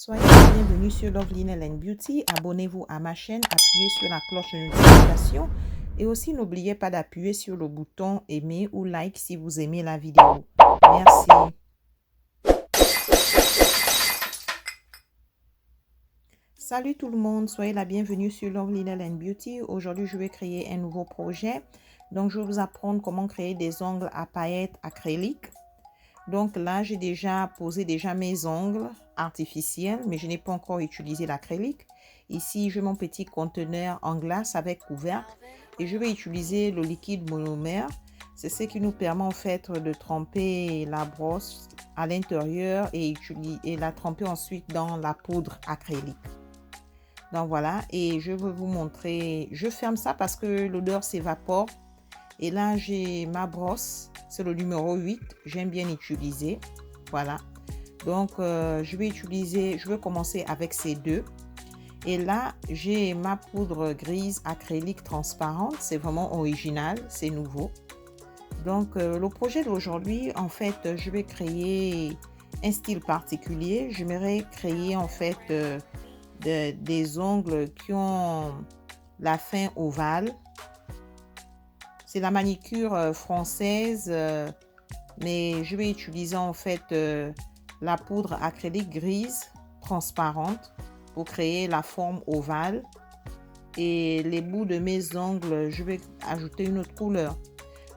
Soyez les bienvenus sur Love Lynelle & Beauty. Abonnez-vous à ma chaîne, appuyez sur la cloche de notification et aussi n'oubliez pas d'appuyer sur le bouton aimer ou like si vous aimez la vidéo. Merci. Salut tout le monde, soyez la bienvenue sur Love Lynelle & Beauty. Aujourd'hui, je vais créer un nouveau projet. Donc, je vais vous apprendre comment créer des ongles à paillettes acryliques. Donc là, j'ai déjà posé mes ongles artificiels, mais je n'ai pas encore utilisé l'acrylique. Ici, j'ai mon petit conteneur en glace avec couvercle et je vais utiliser le liquide monomère. C'est ce qui nous permet en fait de tremper la brosse à l'intérieur et la tremper ensuite dans la poudre acrylique. Donc voilà, et je vais vous montrer. Je ferme ça parce que l'odeur s'évapore. Et là, j'ai ma brosse. C'est le numéro 8. J'aime bien utiliser. Voilà. Donc, je vais commencer avec ces deux. Et là, j'ai ma poudre grise acrylique transparente. C'est vraiment original. C'est nouveau. Donc, le projet d'aujourd'hui, en fait, je vais créer un style particulier. J'aimerais créer, en fait, des ongles qui ont la fin ovale. C'est la manicure française, mais je vais utiliser en fait la poudre acrylique grise transparente pour créer la forme ovale. Et les bouts de mes ongles, je vais ajouter une autre couleur.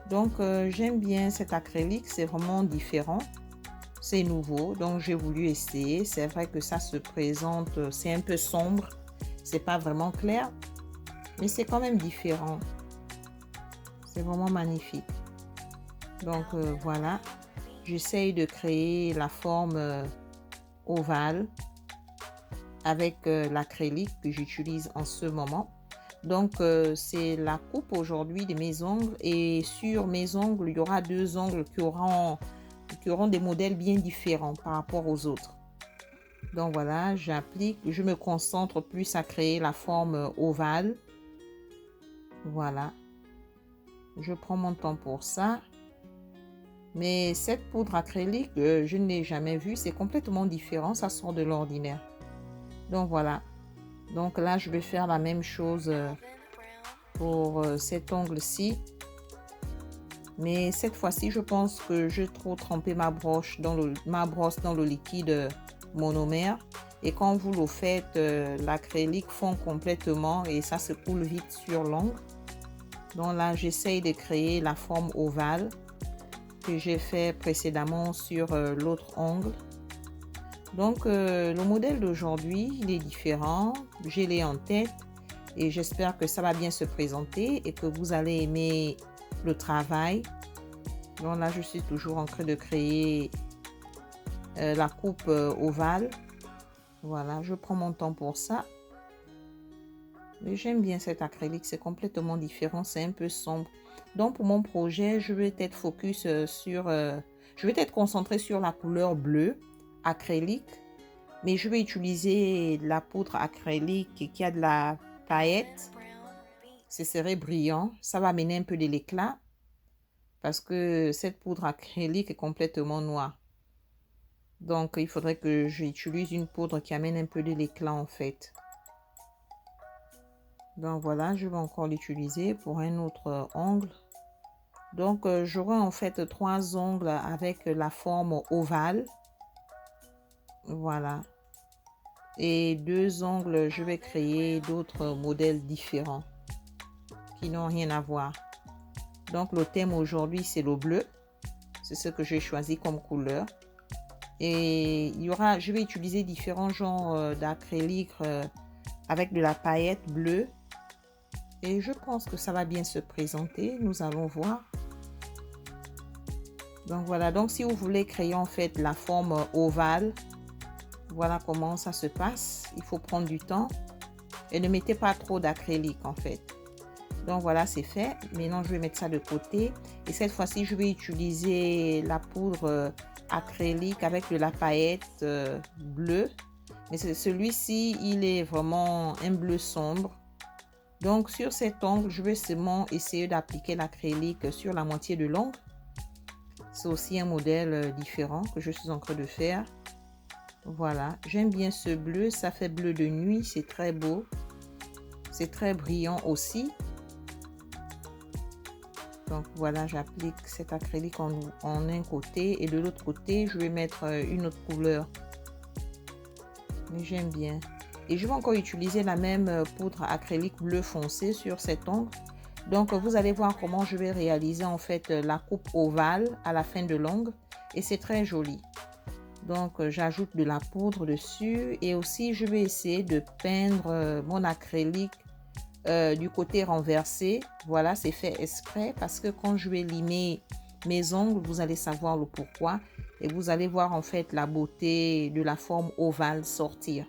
Donc, j'aime bien cet acrylique, c'est vraiment différent. C'est nouveau, donc j'ai voulu essayer. C'est vrai que ça se présente, c'est un peu sombre. C'est pas vraiment clair, mais c'est quand même différent. C'est vraiment magnifique. Donc voilà, j'essaye de créer la forme ovale avec l'acrylique que j'utilise en ce moment. Donc c'est la coupe aujourd'hui de mes ongles et sur mes ongles, il y aura deux ongles qui auront des modèles bien différents par rapport aux autres. Donc voilà, j'applique, je me concentre plus à créer la forme ovale. Voilà. Je prends mon temps pour ça. Mais cette poudre acrylique, je ne l'ai jamais vue. C'est complètement différent. Ça sort de l'ordinaire. Donc voilà. Donc là, je vais faire la même chose pour cet ongle-ci. Mais cette fois-ci, je pense que j'ai trop trempé ma brosse dans le liquide monomère. Et quand vous le faites, l'acrylique fond complètement et ça se coule vite sur l'ongle. Donc là, j'essaye de créer la forme ovale que j'ai fait précédemment sur l'autre ongle. Donc, le modèle d'aujourd'hui, il est différent. Je l'ai en tête et j'espère que ça va bien se présenter et que vous allez aimer le travail. Donc là, je suis toujours en train de créer la coupe ovale. Voilà, je prends mon temps pour ça. Mais j'aime bien cet acrylique, c'est complètement différent, c'est un peu sombre. Donc pour mon projet, je vais être focus je vais être concentrée sur la couleur bleue acrylique. Mais je vais utiliser la poudre acrylique qui a de la paillette. Ce serait brillant, ça va amener un peu de l'éclat. Parce que cette poudre acrylique est complètement noire. Donc il faudrait que j'utilise une poudre qui amène un peu de l'éclat en fait. Donc voilà, je vais encore l'utiliser pour un autre ongle. Donc j'aurai en fait trois ongles avec la forme ovale. Voilà. Et deux ongles, je vais créer d'autres modèles différents qui n'ont rien à voir. Donc le thème aujourd'hui, c'est le bleu. C'est ce que j'ai choisi comme couleur. Et je vais utiliser différents genres d'acrylique avec de la paillette bleue. Et je pense que ça va bien se présenter. Nous allons voir. Donc voilà. Donc si vous voulez créer en fait la forme ovale, voilà comment ça se passe. Il faut prendre du temps. Et ne mettez pas trop d'acrylique en fait. Donc voilà, c'est fait. Maintenant, je vais mettre ça de côté. Et cette fois-ci, je vais utiliser la poudre acrylique avec de la paillette bleue. Mais celui-ci, il est vraiment un bleu sombre. Donc sur cet ongle, je vais seulement essayer d'appliquer l'acrylique sur la moitié de l'ongle. C'est aussi un modèle différent que je suis en train de faire. Voilà, j'aime bien ce bleu, ça fait bleu de nuit, c'est très beau. C'est très brillant aussi. Donc voilà, j'applique cet acrylique en un côté et de l'autre côté, je vais mettre une autre couleur. Mais j'aime bien. Et je vais encore utiliser la même poudre acrylique bleu foncé sur cet ongle. Donc vous allez voir comment je vais réaliser en fait la coupe ovale à la fin de l'ongle. Et c'est très joli. Donc j'ajoute de la poudre dessus et aussi je vais essayer de peindre mon acrylique du côté renversé. Voilà, c'est fait exprès parce que quand je vais limer mes ongles, vous allez savoir le pourquoi et vous allez voir en fait la beauté de la forme ovale sortir.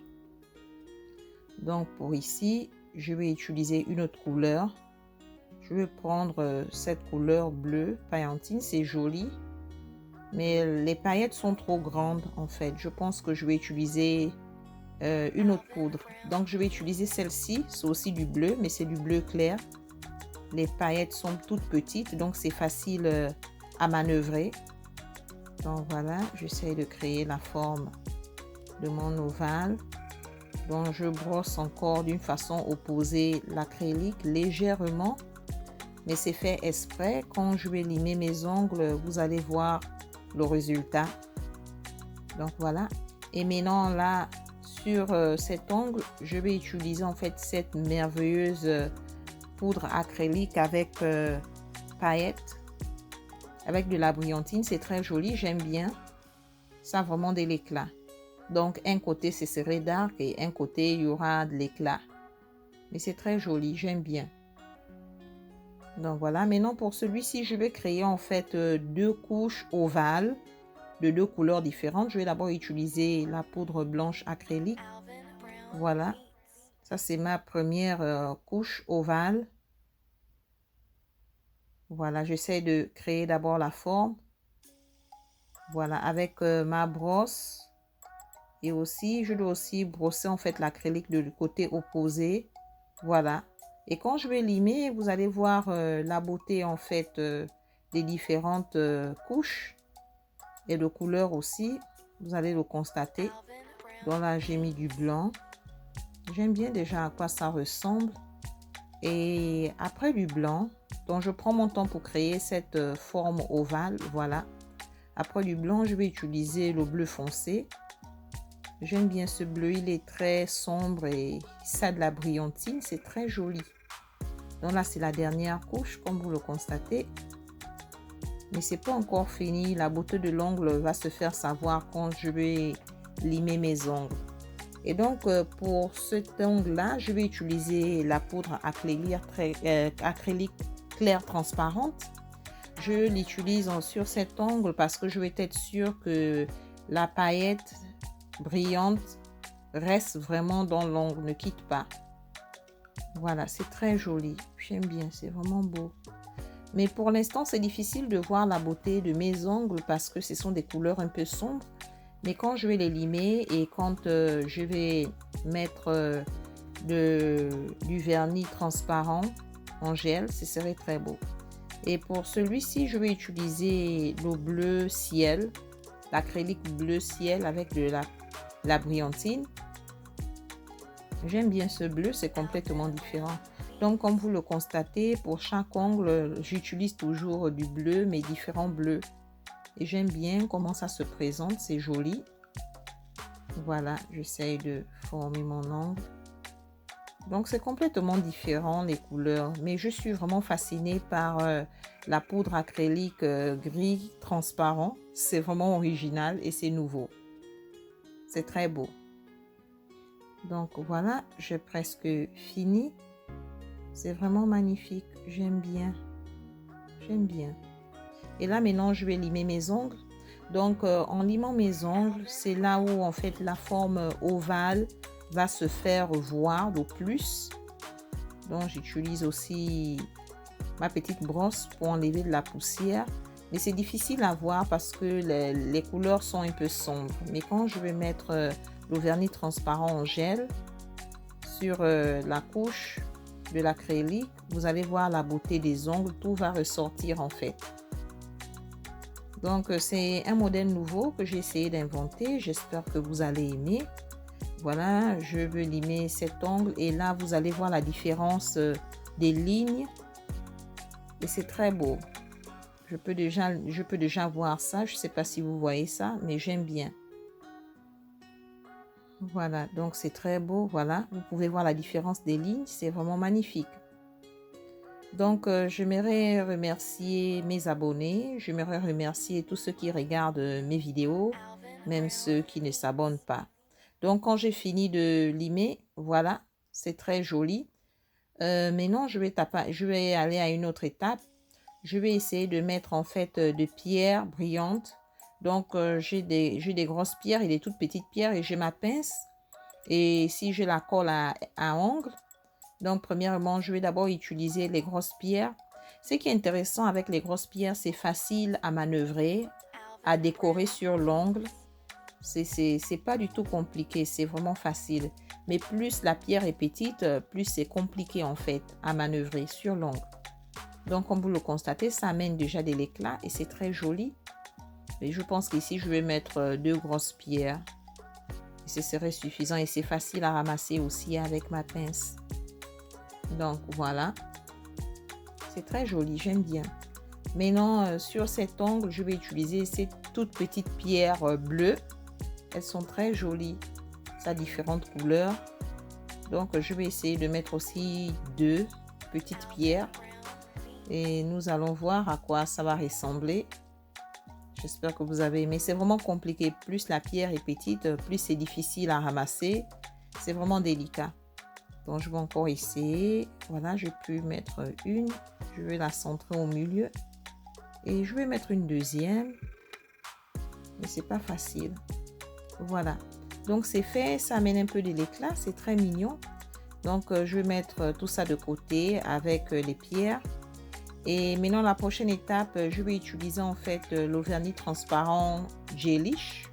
Donc pour ici, je vais utiliser une autre couleur. Je vais prendre cette couleur bleue paillantine, c'est joli. Mais les paillettes sont trop grandes en fait. Je pense que je vais utiliser une autre poudre. Donc je vais utiliser celle-ci. C'est aussi du bleu, mais c'est du bleu clair. Les paillettes sont toutes petites, donc c'est facile à manœuvrer. Donc voilà, j'essaie de créer la forme de mon ovale. Donc je brosse encore d'une façon opposée l'acrylique légèrement. Mais c'est fait exprès. Quand je vais limer mes ongles, vous allez voir le résultat. Donc voilà. Et maintenant là, sur cet ongle, je vais utiliser en fait cette merveilleuse poudre acrylique avec paillettes, avec de la brillantine. C'est très joli, j'aime bien. Ça a vraiment de l'éclat. Donc un côté c'est serré dark et un côté il y aura de l'éclat. Mais c'est très joli, j'aime bien. Donc voilà, maintenant pour celui-ci, je vais créer en fait deux couches ovales de deux couleurs différentes. Je vais d'abord utiliser la poudre blanche acrylique. Voilà, ça c'est ma première couche ovale. Voilà, j'essaie de créer d'abord la forme. Voilà, avec ma brosse. Et aussi, je dois aussi brosser en fait l'acrylique de côté opposé. Voilà. Et quand je vais limer, vous allez voir la beauté en fait des différentes couches et de couleurs aussi. Vous allez le constater. Donc là, j'ai mis du blanc. J'aime bien déjà à quoi ça ressemble. Et après du blanc, donc je prends mon temps pour créer cette forme ovale. Voilà. Après du blanc, je vais utiliser le bleu foncé. J'aime bien ce bleu, il est très sombre et ça a de la brillantine, c'est très joli. Donc là, c'est la dernière couche, comme vous le constatez. Mais c'est pas encore fini, la beauté de l'ongle va se faire savoir quand je vais limer mes ongles. Et donc, pour cet ongle-là, je vais utiliser la poudre acrylique claire transparente. Je l'utilise sur cet ongle parce que je vais être sûre que la paillette brillante reste vraiment dans l'ongle, ne quitte pas. Voilà, c'est très joli, j'aime bien, c'est vraiment beau. Mais pour l'instant, c'est difficile de voir la beauté de mes ongles parce que ce sont des couleurs un peu sombres. Mais quand je vais les limer et quand je vais mettre du vernis transparent en gel, ce serait très beau. Et pour celui-ci, je vais utiliser le bleu ciel, l'acrylique bleu ciel avec de la brillantine. J'aime bien ce bleu, c'est complètement différent. Donc, comme vous le constatez, pour chaque ongle, j'utilise toujours du bleu, mais différents bleus. Et j'aime bien comment ça se présente, c'est joli. Voilà, j'essaye de former mon ongle. Donc, c'est complètement différent les couleurs, mais je suis vraiment fascinée par la poudre acrylique gris transparent. C'est vraiment original et c'est nouveau. C'est très beau. Donc voilà, j'ai presque fini. C'est vraiment magnifique. J'aime bien. J'aime bien. Et là, maintenant, je vais limer mes ongles. Donc, en limant mes ongles, c'est là où, en fait, la forme ovale va se faire voir le plus. Donc, j'utilise aussi ma petite brosse pour enlever de la poussière. Mais c'est difficile à voir parce que les couleurs sont un peu sombres. Mais quand je vais mettre le vernis transparent en gel sur la couche de l'acrylique, vous allez voir la beauté des ongles. Tout va ressortir en fait. Donc, c'est un modèle nouveau que j'ai essayé d'inventer. J'espère que vous allez aimer. Voilà, je veux limer cet ongle et là, vous allez voir la différence des lignes. Et c'est très beau. Je peux déjà voir ça. Je ne sais pas si vous voyez ça, mais j'aime bien. Voilà, donc c'est très beau. Voilà, vous pouvez voir la différence des lignes. C'est vraiment magnifique. Donc, j'aimerais remercier mes abonnés. J'aimerais remercier tous ceux qui regardent mes vidéos, même ceux qui ne s'abonnent pas. Donc, quand j'ai fini de limer, voilà, c'est très joli. Maintenant, je vais aller à une autre étape. Je vais essayer de mettre en fait des pierres brillantes. Donc, j'ai des grosses pierres et des toutes petites pierres et j'ai ma pince. Et si je la colle à ongle, donc premièrement, je vais d'abord utiliser les grosses pierres. Ce qui est intéressant avec les grosses pierres, c'est facile à manœuvrer, à décorer sur l'ongle. C'est pas du tout compliqué, c'est vraiment facile. Mais plus la pierre est petite, plus c'est compliqué en fait à manœuvrer sur l'ongle. Donc comme vous le constatez, ça amène déjà de l'éclat et c'est très joli. Et je pense qu'ici, je vais mettre 2 grosses pierres. Et ce serait suffisant et c'est facile à ramasser aussi avec ma pince. Donc voilà, c'est très joli, j'aime bien. Maintenant, sur cet ongle, je vais utiliser ces toutes petites pierres bleues. Elles sont très jolies, ça a différentes couleurs. Donc je vais essayer de mettre aussi 2 petites pierres. Et nous allons voir à quoi ça va ressembler. J'espère que vous avez aimé. C'est vraiment compliqué. Plus la pierre est petite, plus c'est difficile à ramasser. C'est vraiment délicat. Donc, je vais encore essayer. Voilà, je peux mettre une. Je vais la centrer au milieu. Et je vais mettre une deuxième. Mais c'est pas facile. Voilà. Donc, c'est fait. Ça amène un peu de l'éclat. C'est très mignon. Donc, je vais mettre tout ça de côté avec les pierres. Et maintenant, la prochaine étape, je vais utiliser en fait le vernis transparent Gelish.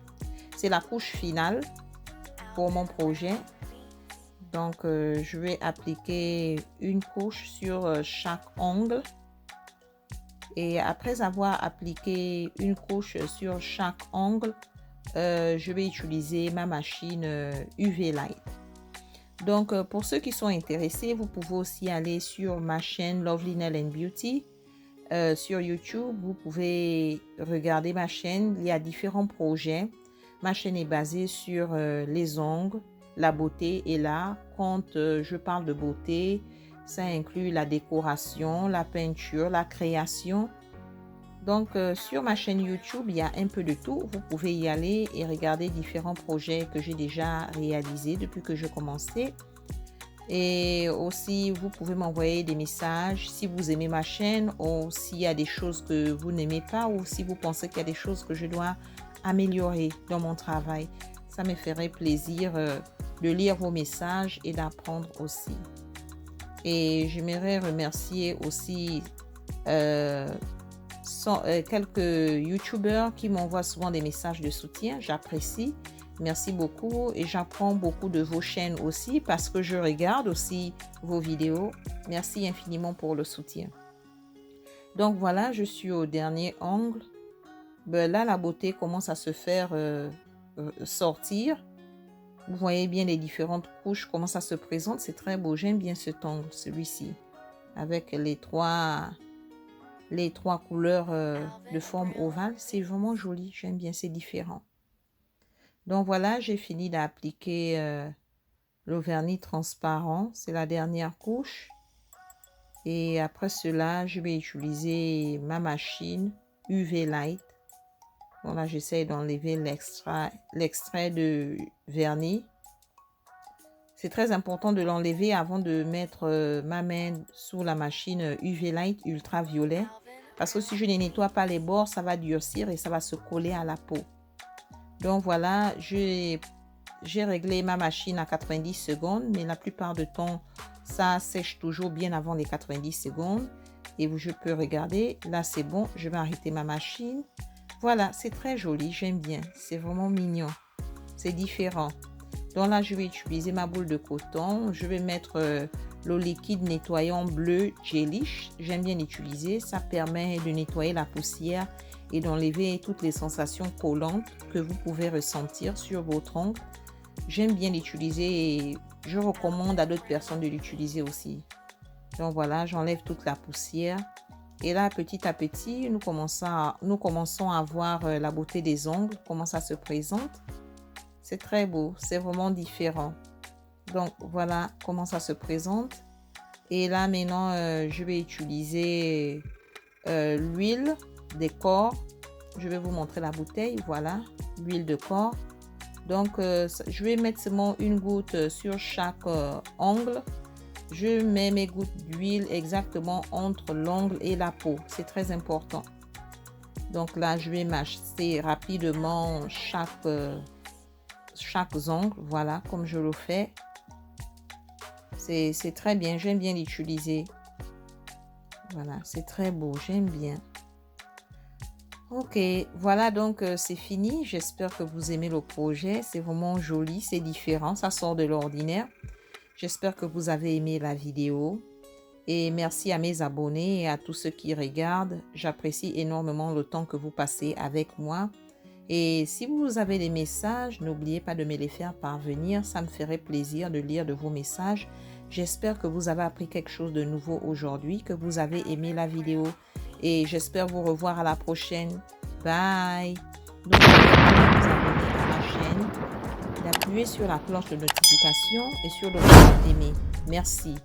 C'est la couche finale pour mon projet. Donc, je vais appliquer une couche sur chaque ongle. Et après avoir appliqué une couche sur chaque ongle, je vais utiliser ma machine UV Light. Donc, pour ceux qui sont intéressés, vous pouvez aussi aller sur ma chaîne Lovely Nail and Beauty. Sur YouTube, vous pouvez regarder ma chaîne. Il y a différents projets. Ma chaîne est basée sur les ongles, la beauté et l'art. Quand je parle de beauté, ça inclut la décoration, la peinture, la création. Donc, sur ma chaîne YouTube, il y a un peu de tout. Vous pouvez y aller et regarder différents projets que j'ai déjà réalisés depuis que je commençais. Et aussi, vous pouvez m'envoyer des messages si vous aimez ma chaîne ou s'il y a des choses que vous n'aimez pas ou si vous pensez qu'il y a des choses que je dois améliorer dans mon travail. Ça me ferait plaisir de lire vos messages et d'apprendre aussi. Et j'aimerais remercier aussi quelques YouTubeurs qui m'envoient souvent des messages de soutien. J'apprécie. Merci beaucoup et j'apprends beaucoup de vos chaînes aussi parce que je regarde aussi vos vidéos. Merci infiniment pour le soutien. Donc voilà, je suis au dernier ongle. Ben là, la beauté commence à se faire sortir. Vous voyez bien les différentes couches, comment ça se présente. C'est très beau. J'aime bien cet ongle, celui-ci, avec les trois couleurs de forme ovale. C'est vraiment joli. J'aime bien, c'est différent. Donc voilà, j'ai fini d'appliquer le vernis transparent. C'est la dernière couche. Et après cela, je vais utiliser ma machine UV Light. Voilà, j'essaie d'enlever l'extrait de vernis. C'est très important de l'enlever avant de mettre ma main sous la machine UV Light ultraviolet. Parce que si je ne nettoie pas les bords, ça va durcir et ça va se coller à la peau. Donc voilà, j'ai réglé ma machine à 90 secondes, mais la plupart du temps, ça sèche toujours bien avant les 90 secondes. Et je peux regarder, là c'est bon, je vais arrêter ma machine. Voilà, c'est très joli, j'aime bien, c'est vraiment mignon, c'est différent. Donc là, je vais utiliser ma boule de coton, je vais mettre le liquide nettoyant bleu Gelish. J'aime bien l'utiliser, ça permet de nettoyer la poussière et d'enlever toutes les sensations collantes que vous pouvez ressentir sur votre ongle. J'aime bien l'utiliser et je recommande à d'autres personnes de l'utiliser aussi. Donc voilà, j'enlève toute la poussière. Et là, petit à petit, nous commençons à voir la beauté des ongles, comment ça se présente. C'est très beau, c'est vraiment différent. Donc voilà comment ça se présente. Et là maintenant, je vais utiliser l'huile de corps. Je vais vous montrer la bouteille. Voilà, l'huile de corps. Donc, je vais mettre seulement une goutte sur chaque ongle. Je mets mes gouttes d'huile exactement entre l'ongle et la peau. C'est très important. Donc là, je vais masser rapidement chaque ongle. Voilà, comme je le fais. C'est très bien. J'aime bien l'utiliser. Voilà, c'est très beau. J'aime bien. Ok, voilà donc c'est fini. J'espère que vous aimez le projet. C'est vraiment joli, c'est différent. Ça sort de l'ordinaire. J'espère que vous avez aimé la vidéo et merci à mes abonnés et à tous ceux qui regardent. J'apprécie énormément le temps que vous passez avec moi. Et si vous avez des messages, n'oubliez pas de me les faire parvenir. Ça me ferait plaisir de lire de vos messages. J'espère que vous avez appris quelque chose de nouveau aujourd'hui, que vous avez aimé la vidéo et j'espère vous revoir à la prochaine. Bye! N'oubliez pas de vous abonner à ma chaîne, d'appuyer sur la cloche de notification et sur le bouton d'aimer. Merci.